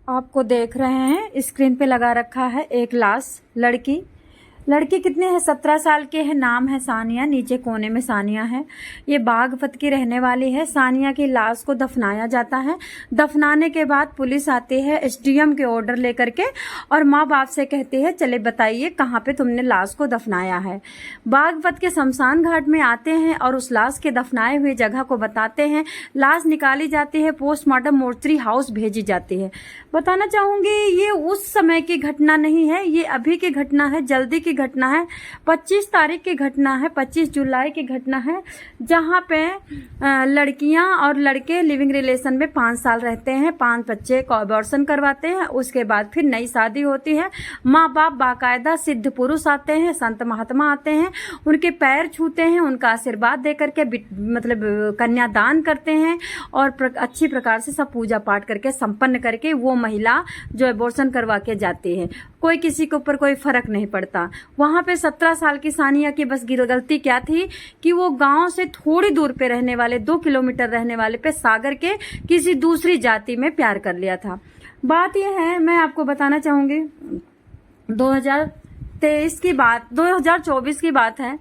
आपको देख रहे हैं स्क्रीन पे लगा रखा है एक लाश। लड़की कितने है, 17 साल के है। नाम है सानिया, नीचे कोने में सानिया है। ये बागपत की रहने वाली है। सानिया की लाश को दफनाया जाता है। दफनाने के बाद पुलिस आती है एसडीएम के ऑर्डर लेकर के और माँ बाप से कहती है चले बताइए कहाँ पे तुमने लाश को दफनाया है। बागपत के शमशान घाट में आते हैं और उस लाश के दफनाए हुए जगह को बताते हैं। लाश निकाली जाती है, पोस्टमार्टम मोर्चरी हाउस भेजी जाती है। बताना चाहूंगी ये उस समय की घटना नहीं है, ये अभी की घटना है, जल्दी की घटना है। 25 तारीख की घटना है, 25 जुलाई की घटना है, जहाँ पे लड़कियां और लड़के लिविंग रिलेशन में 5 साल रहते हैं, 5 बच्चे को अबॉर्शन करवाते हैं। उसके बाद फिर नई शादी होती है। माँ बाप बाकायदा सिद्ध पुरुष आते हैं, संत महात्मा आते हैं, उनके पैर छूते हैं, उनका आशीर्वाद दे करके मतलब कन्यादान करते हैं और अच्छी प्रकार से सब पूजा पाठ करके संपन्न करके वो महिला जो अबॉर्शन करवा के जाती है। कोई किसी के ऊपर कोई फर्क नहीं पड़ता। वहां पे 17 साल की सानिया की बस गलती क्या थी कि वो गांव से थोड़ी दूर पे रहने वाले 2 किलोमीटर रहने वाले पे सागर के किसी दूसरी जाति में प्यार कर लिया था। बात यह है, मैं आपको बताना चाहूंगी 2023 की बात, 2024 की बात है।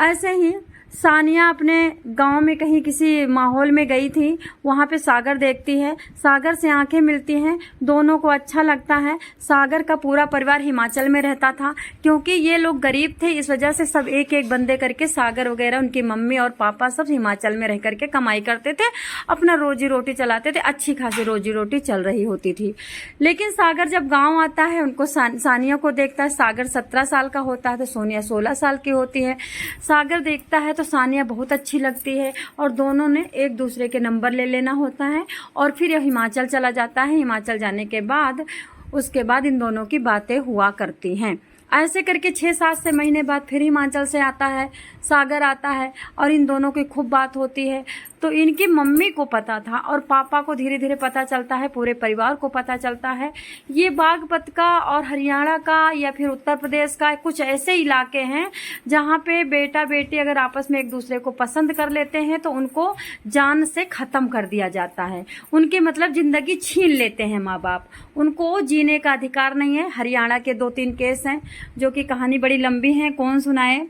ऐसे ही सानिया अपने गांव में कहीं किसी माहौल में गई थी, वहां पे सागर देखती है, सागर से आंखें मिलती हैं, दोनों को अच्छा लगता है। सागर का पूरा परिवार हिमाचल में रहता था, क्योंकि ये लोग गरीब थे, इस वजह से सब एक एक बंदे करके सागर वगैरह उनकी मम्मी और पापा सब हिमाचल में रह करके कमाई करते थे, अपना रोजी रोटी चलाते थे, अच्छी खासी रोजी रोटी चल रही होती थी। लेकिन सागर जब गाँव आता है, उनको सानिया को देखता है। सागर 17 साल का होता है तो सोनिया 16 साल की होती है। सागर देखता है तो सानिया बहुत अच्छी लगती है और दोनों ने एक दूसरे के नंबर ले लेना होता है और फिर यह हिमाचल चला जाता है। हिमाचल जाने के बाद उसके बाद इन दोनों की बातें हुआ करती हैं। ऐसे करके 6-7 से महीने बाद फिर हिमाचल से आता है, सागर आता है और इन दोनों की खूब बात होती है। तो इनकी मम्मी को पता था और पापा को धीरे धीरे पता चलता है, पूरे परिवार को पता चलता है। ये बागपत का और हरियाणा का या फिर उत्तर प्रदेश का कुछ ऐसे इलाके हैं जहाँ पे बेटा बेटी अगर आपस में एक दूसरे को पसंद कर लेते हैं तो उनको जान से ख़त्म कर दिया जाता है। उनकी मतलब ज़िंदगी छीन लेते हैं माँ बाप, उनको जीने का अधिकार नहीं है। हरियाणा के 2-3 केस हैं जो कि कहानी बड़ी लंबी है, कौन सुनाए,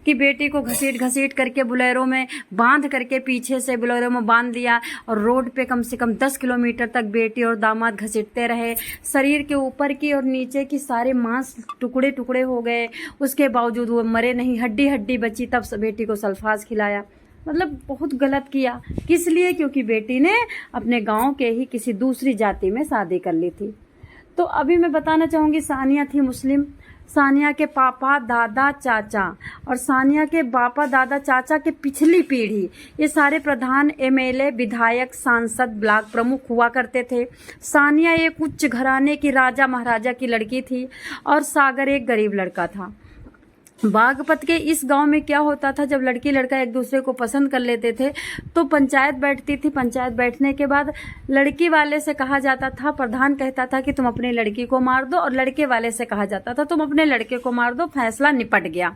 कि बेटी को घसीट करके बुलेरो में बांध करके पीछे से बुलेरो में बांध दिया और रोड पे कम से कम 10 किलोमीटर तक बेटी और दामाद घसीटते रहे। शरीर के ऊपर की और नीचे की सारे मांस टुकड़े टुकड़े हो गए, उसके बावजूद वो मरे नहीं, हड्डी हड्डी बची, तब बेटी को सल्फास खिलाया। मतलब बहुत गलत किया। किस लिए? क्योंकि बेटी ने अपने गाँव के ही किसी दूसरी जाति में शादी कर ली थी। तो अभी मैं बताना चाहूँगी, सानिया थी मुस्लिम। सानिया के पापा दादा चाचा और सानिया के पापा दादा चाचा के पिछली पीढ़ी ये सारे प्रधान, एमएलए, विधायक, सांसद, ब्लॉक प्रमुख हुआ करते थे। सानिया एक उच्च घराने की राजा महाराजा की लड़की थी और सागर एक गरीब लड़का था। बागपत के इस गांव में क्या होता था, जब लड़की लड़का एक दूसरे को पसंद कर लेते थे तो पंचायत बैठती थी। पंचायत बैठने के बाद लड़की वाले से कहा जाता था, प्रधान कहता था कि तुम अपनी लड़की को मार दो, और लड़के वाले से कहा जाता था तुम अपने लड़के को मार दो, फैसला निपट गया।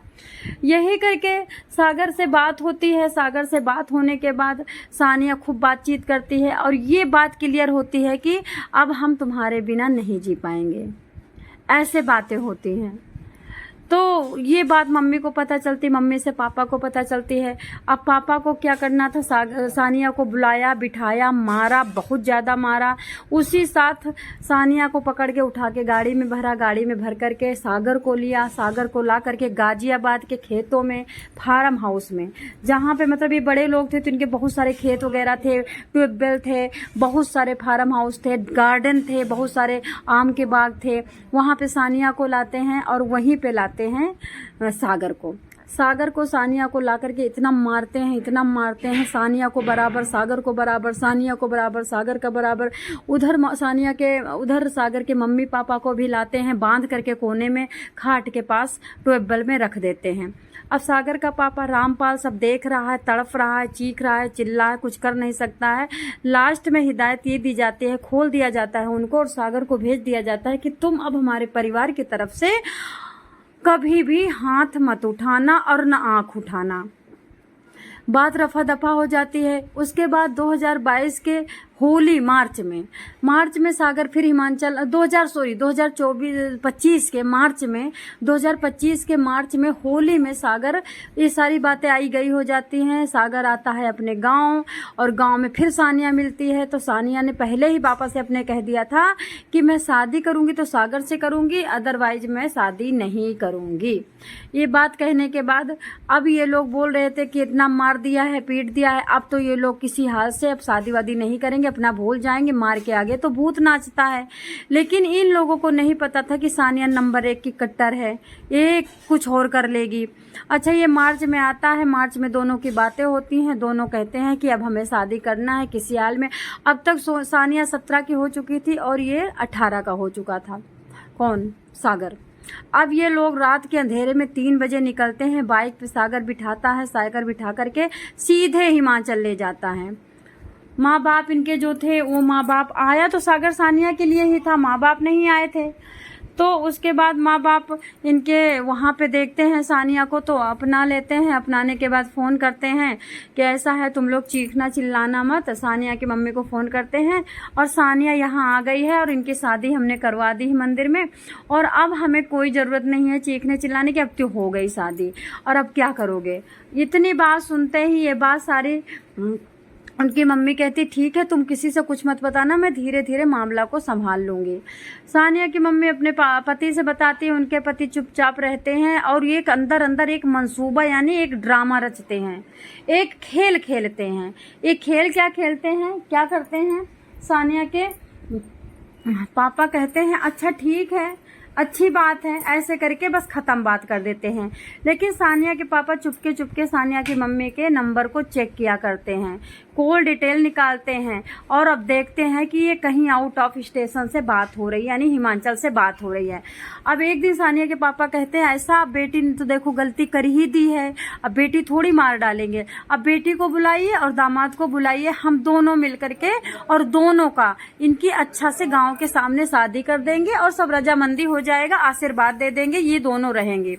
यही करके सागर से बात होती है। सागर से बात होने के बाद सानिया खूब बातचीत करती है और ये बात क्लियर होती है कि अब हम तुम्हारे बिना नहीं जी पाएंगे, ऐसे बातें होती हैं। तो ये बात मम्मी को पता चलती, मम्मी से पापा को पता चलती है। अब पापा को क्या करना था, सानिया को बुलाया, बिठाया, मारा, बहुत ज़्यादा मारा। उसी साथ सानिया को पकड़ के उठा के गाड़ी में भरा, गाड़ी में भर करके सागर को लिया, सागर को ला करके गाजियाबाद के खेतों में, फार्म हाउस में, जहाँ पे मतलब ये बड़े लोग थे तो इनके बहुत सारे खेत वगैरह थे, ट्यूबवेल थे, बहुत सारे फार्म हाउस थे, गार्डन थे, बहुत सारे आम के बाग थे। वहाँ पे सानिया को लाते हैं और वहीं पे लाते हैं सागर को सानिया को ला करके इतना मारते हैं, सानिया को बराबर, सागर को बराबर, सानिया को बराबर, सागर का बराबर। उधर सागर के मम्मी पापा को भी लाते हैं, बांध करके कोने में खाट के पास ट्यूबवेल में रख देते हैं। अब सागर का पापा रामपाल सब देख रहा है, तड़फ रहा है, चीख रहा है, चिल्ला है, कुछ कर नहीं सकता है। लास्ट में हिदायत ये दी जाती है, खोल दिया जाता है उनको और सागर को भेज दिया जाता है कि तुम अब हमारे परिवार की तरफ से कभी भी हाथ मत उठाना और न आंख उठाना। बात रफा दफा हो जाती है। उसके बाद 2022 के होली मार्च में सागर फिर हिमाचल 2025 के मार्च में 2025 के मार्च में होली में सागर ये सारी बातें आई गई हो जाती हैं। सागर आता है अपने गांव और गांव में फिर सानिया मिलती है। तो सानिया ने पहले ही पापा से अपने कह दिया था कि मैं शादी करूंगी तो सागर से करूंगी, अदरवाइज मैं शादी नहीं करूंगी। ये बात कहने के बाद अब ये लोग बोल रहे थे कि इतना मार दिया है, पीट दिया है, अब तो ये लोग किसी हाल से अब शादी वादी नहीं करेंगे, अपना भूल जाएंगे, मार के आगे तो भूत नाचता है। लेकिन इन लोगों को नहीं पता था कि सानिया नंबर 1 की कट्टर है, ये कुछ और कर लेगी। अच्छा, ये मार्च में आता है, मार्च में दोनों की बातें होती हैं, दोनों कहते हैं कि अब हमें शादी करना है किसी हाल में। अब तक सानिया 17 की हो चुकी थी और ये 18 का हो चुका था। कौन? सागर। अब ये लोग रात के अंधेरे में 3 बजे निकलते हैं, बाइक पे सागर बिठाता है, साइकिल बिठा करके सीधे हिमाचल ले जाता है। माँ बाप इनके जो थे वो माँ बाप आया तो सागर सानिया के लिए ही था, माँ बाप नहीं आए थे। तो उसके बाद माँ बाप इनके वहाँ पे देखते हैं सानिया को तो अपना लेते हैं। अपनाने के बाद फ़ोन करते हैं कि ऐसा है, तुम लोग चीखना चिल्लाना मत। सानिया की मम्मी को फ़ोन करते हैं और सानिया यहाँ आ गई है और इनकी शादी हमने करवा दी है मंदिर में, और अब हमें कोई ज़रूरत नहीं है चीखने चिल्लाने की, अब तो हो गई शादी और अब क्या करोगे। इतनी बात सुनते ही ये बात सारी उनकी मम्मी कहती ठीक है, तुम किसी से कुछ मत बताना, मैं धीरे धीरे मामला को संभाल लूंगी। सानिया की मम्मी अपने पति से बताती है, उनके पति चुपचाप रहते हैं और ये अंदर अंदर एक मंसूबा यानी एक ड्रामा रचते हैं, एक खेल खेलते हैं। एक खेल क्या खेलते हैं, क्या करते हैं? सानिया के पापा कहते हैं अच्छा ठीक है, अच्छी बात है, ऐसे करके बस खत्म बात कर देते हैं। लेकिन सानिया के पापा चुपके चुपके सानिया की मम्मी के नंबर को चेक किया करते हैं, कॉल डिटेल निकालते हैं और अब देखते हैं कि ये कहीं आउट ऑफ स्टेशन से बात हो रही है, यानी हिमाचल से बात हो रही है। अब एक दिन सानिया के पापा कहते हैं ऐसा, अब बेटी ने तो देखो गलती कर ही दी है, अब बेटी थोड़ी मार डालेंगे, अब बेटी को बुलाइए और दामाद को बुलाइए, हम दोनों मिल करके और दोनों का इनकी अच्छा से गाँव के सामने शादी कर देंगे और सब रजामंदी हो जाएगा, आशीर्वाद दे देंगे, ये दोनों रहेंगे।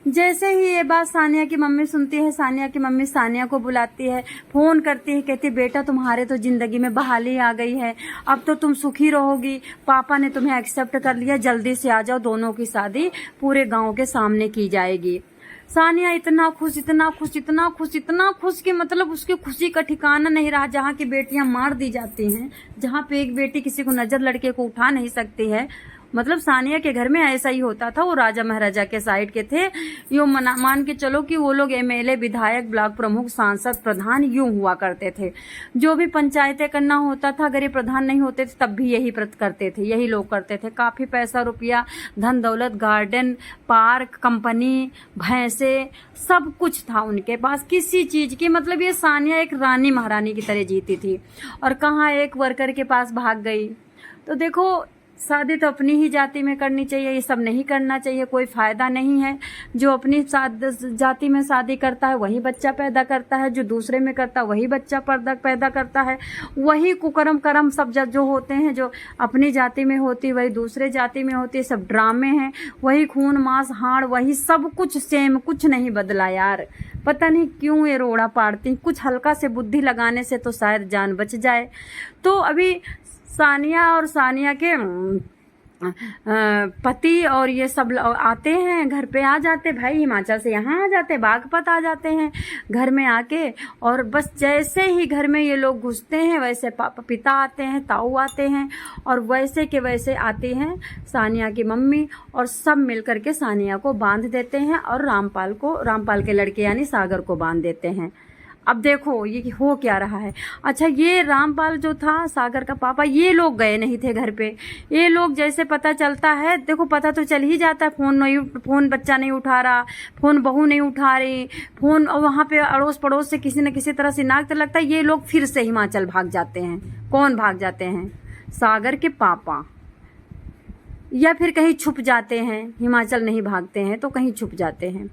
जैसे ही ये बात सानिया की मम्मी सुनती है, सानिया की मम्मी सानिया को बुलाती है, फोन करती है, कहती बेटा तुम्हारे तो जिंदगी में बहाली आ गई है, अब तो तुम सुखी रहोगी, पापा ने तुम्हें एक्सेप्ट कर लिया, जल्दी से आ जाओ, दोनों की शादी पूरे गांव के सामने की जाएगी। सानिया इतना खुश, इतना खुश, इतना खुश, इतना खुश कि मतलब उसकी खुशी का ठिकाना नहीं रहा। जहाँ की बेटियां मार दी जाती हैं, जहाँ पे एक बेटी किसी को नजर लड़के को उठा नहीं सकती है, मतलब सानिया के घर में ऐसा ही होता था। वो राजा महाराजा के साइड के थे, यूं मान के चलो कि वो लोग एमएलए, विधायक, ब्लॉक प्रमुख, सांसद, प्रधान यूं हुआ करते थे। जो भी पंचायतें करना होता था, अगर ये प्रधान नहीं होते थे तब भी यही करते थे, यही लोग करते थे। काफी पैसा रुपया, धन दौलत, गार्डन, पार्क, कंपनी, भैंसे, सब कुछ था उनके पास, किसी चीज की मतलब ये सानिया एक रानी महारानी की तरह जीती थी। और कहाँ एक वर्कर के पास भाग गई। तो देखो, शादी तो अपनी ही जाति में करनी चाहिए, ये सब नहीं करना चाहिए, कोई फायदा नहीं है। जो अपनी जाति में शादी करता है वही बच्चा पैदा करता है, जो दूसरे में करता है वही बच्चा पैदा करता है। वही कुकर्म कर्म सब जो होते हैं, जो अपनी जाति में होती वही दूसरे जाति में होती, सब ड्रामे हैं। वही खून मांस हाड़, वही सब कुछ सेम, कुछ नहीं बदला यार। पता नहीं क्यों ये रोड़ा पाड़ती, कुछ हल्का से बुद्धि लगाने से तो शायद जान बच जाए। तो अभी सानिया और सानिया के पति और ये सब आते हैं, घर पे आ जाते, भाई हिमाचल से यहाँ आ जाते, बागपत आ जाते हैं घर में आके। और बस जैसे ही घर में ये लोग घुसते हैं वैसे पिता आते हैं, ताऊ आते हैं, और वैसे के वैसे आती हैं सानिया की मम्मी, और सब मिल करके सानिया को बांध देते हैं और रामपाल के लड़के यानी सागर को बांध देते हैं। अब देखो ये हो क्या रहा है। अच्छा, ये रामपाल जो था सागर का पापा, ये लोग गए नहीं थे घर पे। ये लोग जैसे पता चलता है, देखो पता तो चल ही जाता है, फोन बच्चा नहीं उठा रहा, फोन बहू नहीं उठा रही, फोन वहाँ पे अड़ोस पड़ोस से किसी न किसी तरह से नाक लगता है। ये लोग फिर से हिमाचल भाग जाते हैं। कौन भाग जाते हैं? सागर के पापा, या फिर कहीं छुप जाते हैं। हिमाचल नहीं भागते हैं तो कहीं छुप जाते हैं।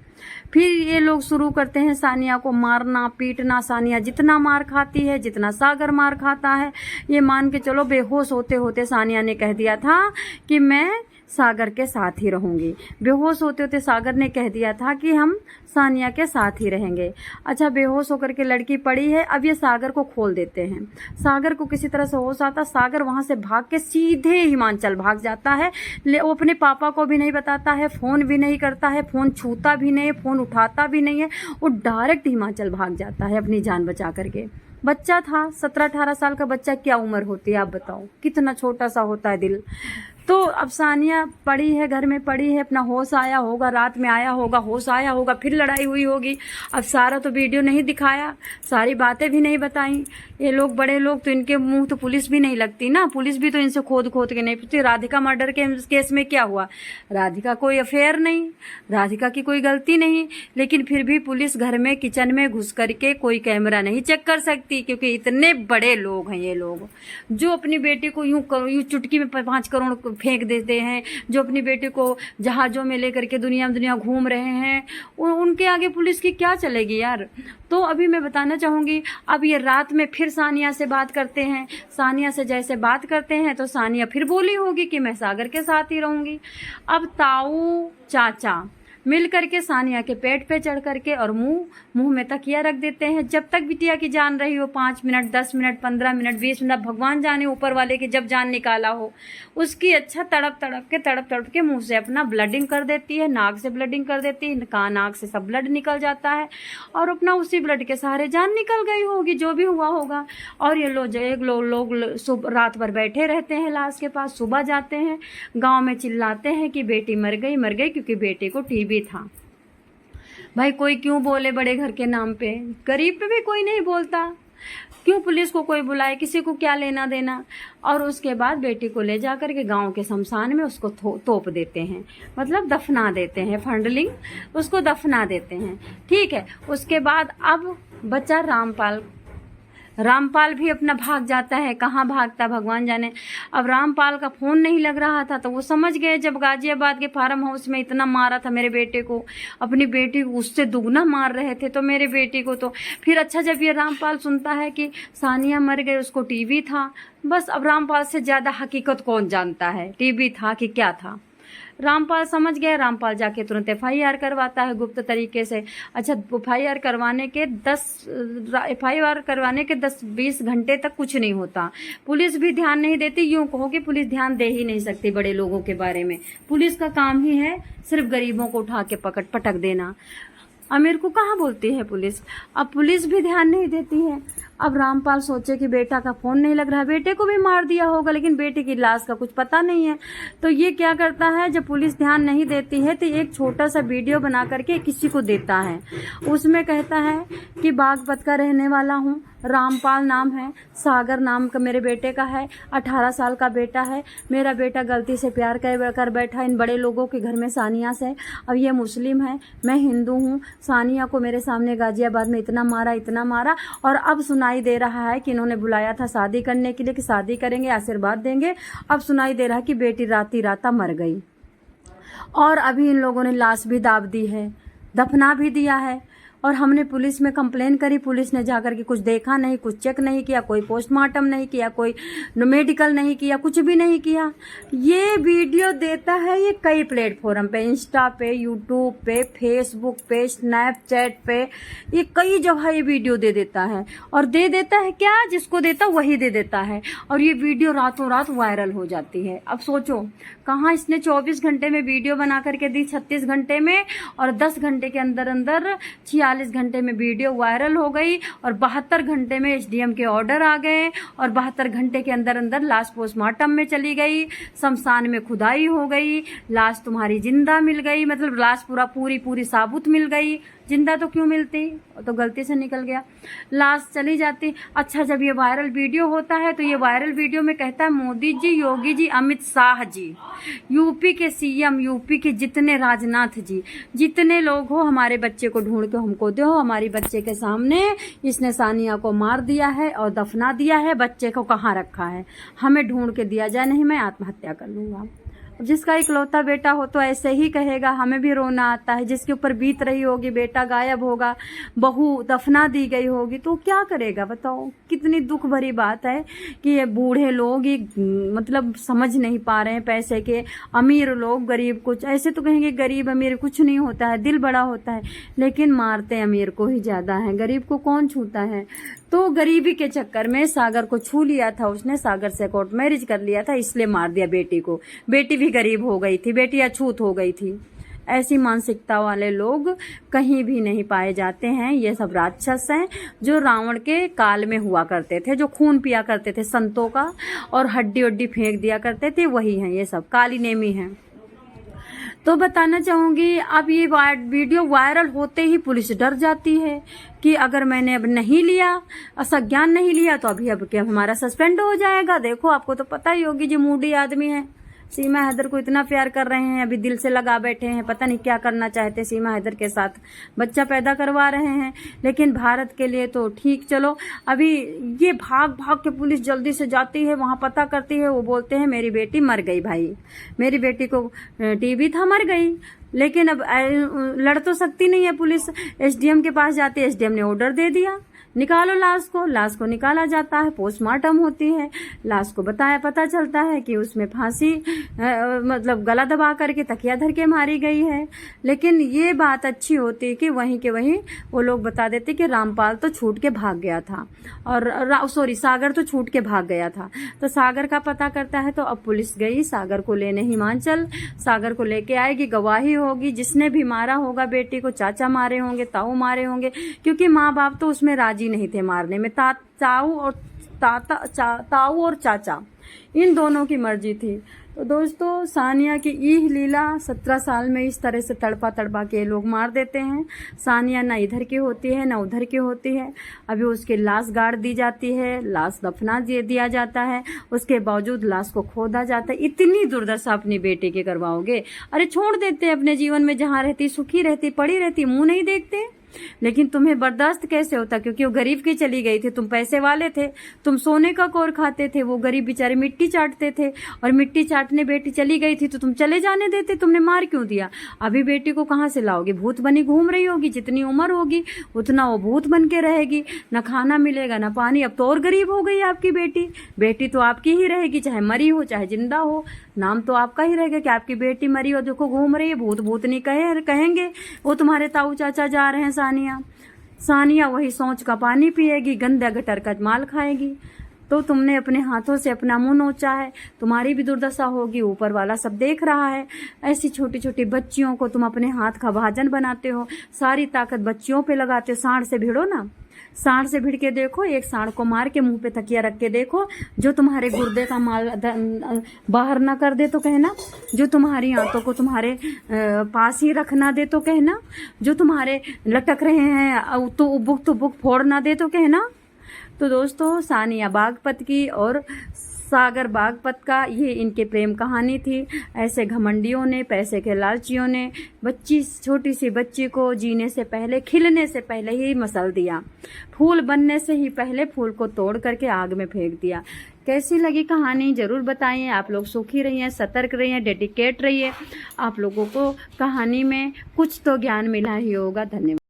फिर ये लोग शुरू करते हैं सानिया को मारना पीटना। सानिया जितना मार खाती है, जितना सागर मार खाता है, ये मान के चलो बेहोश होते होते सानिया ने कह दिया था कि मैं सागर के साथ ही रहूंगी। बेहोश होते होते सागर ने कह दिया था कि हम सानिया के साथ ही रहेंगे। अच्छा, बेहोश होकर के लड़की पड़ी है। अब ये सागर को खोल देते हैं। सागर को किसी तरह से होश आता, सागर वहां से भाग के सीधे हिमाचल भाग जाता है। वो अपने पापा को भी नहीं बताता है, फोन भी नहीं करता है, फोन छूता भी नहीं है, फोन उठाता भी नहीं है, वो डायरेक्ट हिमाचल भाग जाता है अपनी जान बचा करके। बच्चा था, 17-18 साल का बच्चा, क्या उम्र होती है आप बताओ, कितना छोटा सा होता है दिल। तो अब सानिया पड़ी है, घर में पड़ी है, अपना होश आया होगा, रात में आया होगा, होश आया होगा, फिर लड़ाई हुई होगी। अब सारा तो वीडियो नहीं दिखाया, सारी बातें भी नहीं बताई। ये लोग बड़े लोग तो इनके मुंह तो पुलिस भी नहीं लगती ना, पुलिस भी तो इनसे खोद खोद के नहीं पूछती। राधिका मर्डर के केस में क्या हुआ, राधिका कोई अफेयर नहीं, राधिका की कोई गलती नहीं, लेकिन फिर भी पुलिस घर में किचन में घुस करके कोई कैमरा नहीं चेक कर सकती, क्योंकि इतने बड़े लोग हैं ये लोग, जो अपनी बेटी को यूं चुटकी में 5 करोड़ फेंक देते हैं, जो अपनी बेटी को जहाजों में लेकर के दुनिया घूम रहे हैं, उनके आगे पुलिस की क्या चलेगी यार। तो अभी मैं बताना चाहूंगी, अब ये रात में फिर सानिया से बात करते हैं। सानिया से जैसे बात करते हैं तो सानिया फिर बोली होगी कि मैं सागर के साथ ही रहूंगी। अब ताऊ चाचा मिल करके सानिया के पेट पे चढ़ करके और मुंह में तकिया रख देते हैं। जब तक बिटिया की जान रही हो, 5 मिनट, 10 मिनट, 15 मिनट, 20 मिनट, भगवान जाने ऊपर वाले की जब जान निकाला हो, उसकी अच्छा तड़प तड़प के मुंह से अपना ब्लडिंग कर देती है, नाक से ब्लडिंग कर देती है, नाक से सब ब्लड निकल जाता है, और अपना उसी ब्लड के सहारे जान निकल गई होगी, जो भी हुआ होगा। और ये लोग रात भर बैठे रहते हैं लाश के पास, सुबह जाते हैं गाँव में चिल्लाते हैं कि बेटी मर गई, क्योंकि बेटे को टीबी था। भाई कोई क्यों बोले बड़े घर के नाम पे, गरीब पे भी कोई नहीं बोलता, क्यों पुलिस को कोई बुलाए, किसी को क्या लेना देना। और उसके बाद बेटी को ले जाकर के गांव के शमशान में उसको तोप देते हैं, मतलब दफना देते हैं, फंडलिंग उसको दफना देते हैं। ठीक है, उसके बाद अब बच्चा रामपाल भी अपना भाग जाता है। कहाँ भागता भगवान जाने। अब रामपाल का फोन नहीं लग रहा था तो वो समझ गए, जब गाजियाबाद के फार्म हाउस में इतना मारा था मेरे बेटे को, अपनी बेटी को उससे दुगना मार रहे थे, तो मेरे बेटी को तो फिर अच्छा, जब ये रामपाल सुनता है कि सानिया मर गई, उसको टीबी था, बस अब रामपाल से ज्यादा हकीकत कौन जानता है, टीबी था कि क्या था। रामपाल समझ गया, रामपाल जाके तुरंत FIR करवाता है गुप्त तरीके से। अच्छा, FIR करवाने के 10-20 घंटे तक कुछ नहीं होता, पुलिस भी ध्यान नहीं देती। यूं कहो कि पुलिस ध्यान दे ही नहीं सकती बड़े लोगों के बारे में, पुलिस का काम ही है सिर्फ गरीबों को उठा के पटक देना। अमीर को कहाँ बोलती है पुलिस, अब पुलिस भी ध्यान नहीं देती है। अब रामपाल सोचे कि बेटा का फोन नहीं लग रहा है, बेटे को भी मार दिया होगा, लेकिन बेटे की लाश का कुछ पता नहीं है। तो ये क्या करता है, जब पुलिस ध्यान नहीं देती है तो एक छोटा सा वीडियो बना करके किसी को देता है। उसमें कहता है कि बागपत का रहने वाला हूँ, रामपाल नाम है, सागर नाम का मेरे बेटे का है, 18 साल का बेटा है, मेरा बेटा गलती से प्यार कर बैठा इन बड़े लोगों के घर में सानिया से। अब ये मुस्लिम है, मैं हिंदू हूँ, सानिया को मेरे सामने गाजियाबाद में इतना मारा, और अब सुनाई दे रहा है कि इन्होंने बुलाया था शादी करने के लिए, कि शादी करेंगे, आशीर्वाद देंगे। अब सुनाई दे रहा है कि बेटी राता मर गई, और अभी इन लोगों ने लाश भी दाब दी है, दफना भी दिया है। और हमने पुलिस में कंप्लेन करी, पुलिस ने जाकर के कुछ देखा नहीं, कुछ चेक नहीं किया, कोई पोस्टमार्टम नहीं किया, कोई मेडिकल नहीं किया, कुछ भी नहीं किया। ये वीडियो देता है ये कई प्लेटफॉर्म पे, इंस्टा पे, यूट्यूब पे, फेसबुक पे, स्नैपचैट पे, ये कई जगह ये वीडियो दे देता है। और दे देता है क्या, जिसको देता वही दे देता है, और ये वीडियो रातों रात वायरल हो जाती है। अब सोचो, कहाँ इसने 24 घंटे में वीडियो बना करके दी, 36 घंटे में, और 10 घंटे के अंदर 46 घंटे में वीडियो वायरल हो गई, और 72 घंटे में SDM के ऑर्डर आ गए, और 72 घंटे के अंदर लाश पोस्टमार्टम में चली गई, शमशान में खुदाई हो गई, लाश तुम्हारी जिंदा मिल गई, मतलब लाश पूरी साबुत मिल गई। जिंदा तो क्यों मिलती, तो गलती से निकल गया, लाश चली जाती। अच्छा, जब ये वायरल वीडियो होता है तो ये वायरल वीडियो में कहता है मोदी जी, योगी जी, अमित शाह जी, यूपी के CM, यूपी के जितने राजनाथ जी, जितने लोग हो, हमारे बच्चे को ढूंढ के हमको दो, हमारी बच्चे के सामने इसने सानिया को मार दिया है और दफना दिया है, बच्चे को कहाँ रखा है, हमें ढूंढ के दिया जाए, नहीं मैं आत्महत्या कर लूंगा। जिसका इकलौता बेटा हो तो ऐसे ही कहेगा हमें भी रोना आता है। जिसके ऊपर बीत रही होगी, बेटा गायब होगा, बहू दफना दी गई होगी, तो क्या करेगा बताओ। कितनी दुख भरी बात है कि ये बूढ़े लोग ये मतलब समझ नहीं पा रहे हैं पैसे के। अमीर लोग गरीब कुछ ऐसे तो कहेंगे गरीब अमीर कुछ नहीं होता है, दिल बड़ा होता है, लेकिन मारते अमीर को ही ज्यादा है, गरीब को कौन छूता है। तो गरीबी के चक्कर में सागर को छू लिया था उसने, सागर से कोर्ट मैरिज कर लिया था, इसलिए मार दिया बेटी को। बेटी भी गरीब हो गई थी, बेटी अछूत हो गई थी। ऐसी मानसिकता वाले लोग कहीं भी नहीं पाए जाते हैं। ये सब राक्षस हैं जो रावण के काल में हुआ करते थे, जो खून पिया करते थे संतों का और हड्डी उड्डी फेंक दिया करते थे, वही हैं ये सब, काली नेमी हैं। तो बताना चाहूंगी, अब ये वीडियो वायरल होते ही पुलिस डर जाती है कि अगर मैंने अब नहीं लिया, संज्ञान नहीं लिया, तो अभी अब क्या हमारा सस्पेंड हो जाएगा। देखो आपको तो पता ही होगी जो मूडी आदमी है, सीमा हैदर को इतना प्यार कर रहे हैं, अभी दिल से लगा बैठे हैं, पता नहीं क्या करना चाहते सीमा हैदर के साथ, बच्चा पैदा करवा रहे हैं। लेकिन भारत के लिए तो ठीक, चलो अभी ये भाग भाग के पुलिस जल्दी से जाती है, वहां पता करती है, वो बोलते हैं मेरी बेटी मर गई भाई, मेरी बेटी को टीबी था, मर गई। लेकिन अब लड़ तो सकती नहीं है पुलिस, एसडीएम के पास जाती है, एसडीएम ने ऑर्डर दे दिया निकालो लाश को निकाला जाता है, पोस्टमार्टम होती है, लाश को पता चलता है कि उसमें फांसी मतलब गला दबा करके तकिया धर के मारी गई है। लेकिन ये बात अच्छी होती कि वहीं के वहीं वो लोग बता देते कि रामपाल तो छूट के भाग गया था, और सागर तो छूट के भाग गया था। तो सागर का पता करता है, तो अब पुलिस गई सागर को लेने हिमाचल, सागर को लेके आएगी, गवाही होगी, जिसने भी मारा होगा बेटी को, चाचा मारे होंगे, ताऊ मारे होंगे, क्योंकि माँ बाप तो उसमें राजी नहीं थे मारने में, ताऊ और चाचा इन दोनों की मर्जी थी। तो दोस्तों सानिया की यह लीला, 17 साल में इस तरह से तड़पा के लोग मार देते हैं। सानिया ना इधर की होती है ना उधर की होती है। अभी उसकी लाश गाड़ दी जाती है, लाश दफना दिया जाता है, उसके बावजूद लाश को खोदा जाता है। इतनी दुर्दशा अपनी बेटी के करवाओगे? अरे छोड़ देते अपने जीवन में, जहाँ रहती सुखी रहती, पड़ी रहती, मुंह नहीं देखते। लेकिन तुम्हें बर्दाश्त कैसे होता? क्योंकि वो गरीब की चली गई थी, तुम पैसे वाले थे, तुम सोने का कौर खाते थे, वो गरीब बेचारे मिट्टी चाटते थे, और मिट्टी चाटने बेटी चली गई थी तो तुम चले जाने देते, तुमने मार क्यों दिया? अभी बेटी को कहाँ से लाओगे? भूत बनी घूम रही होगी, जितनी उम्र होगी उतना वो भूत बन के रहेगी, न खाना मिलेगा न पानी। अब तो और गरीब हो गई आपकी बेटी। बेटी तो आपकी ही रहेगी, चाहे मरी हो चाहे जिंदा हो, नाम तो आपका ही रहेगा कि आपकी बेटी मरी हो, देखो घूम रही है, भूत भूत नहीं कहेंगे। वो तुम्हारे ताऊ चाचा जा रहे हैं सानिया वही सोच का पानी पिएगी, गंदा गटर का माल खाएगी। तो तुमने अपने हाथों से अपना मुंह नोचा है, तुम्हारी भी दुर्दशा होगी, ऊपर वाला सब देख रहा है। ऐसी छोटी छोटी बच्चियों को तुम अपने हाथ का भाजन बनाते हो, सारी ताकत बच्चियों पे लगाते हो। सांड से भिड़ो ना, सांड से भिड़ के देखो, एक सांड को मार के मुंह पे तकिया रख के देखो, जो तुम्हारे गुर्दे का माल बाहर ना कर दे तो कहना, जो तुम्हारी आंतों को तुम्हारे पास ही रख ना दे तो कहना, जो तुम्हारे लटक रहे हैं तो उबुक फोड़ ना दे तो कहना। तो दोस्तों सानिया बागपत की और सागर बागपत का ये इनके प्रेम कहानी थी। ऐसे घमंडियों ने, पैसे के लालचियों ने छोटी सी बच्ची को जीने से पहले, खिलने से पहले ही मसल दिया, फूल बनने से ही पहले फूल को तोड़ करके आग में फेंक दिया। कैसी लगी कहानी जरूर बताइए। आप लोग सुखी रहिए, सतर्क रहिए, डेडिकेट रहिए। आप लोगों को कहानी में कुछ तो ज्ञान मिला ही होगा। धन्यवाद।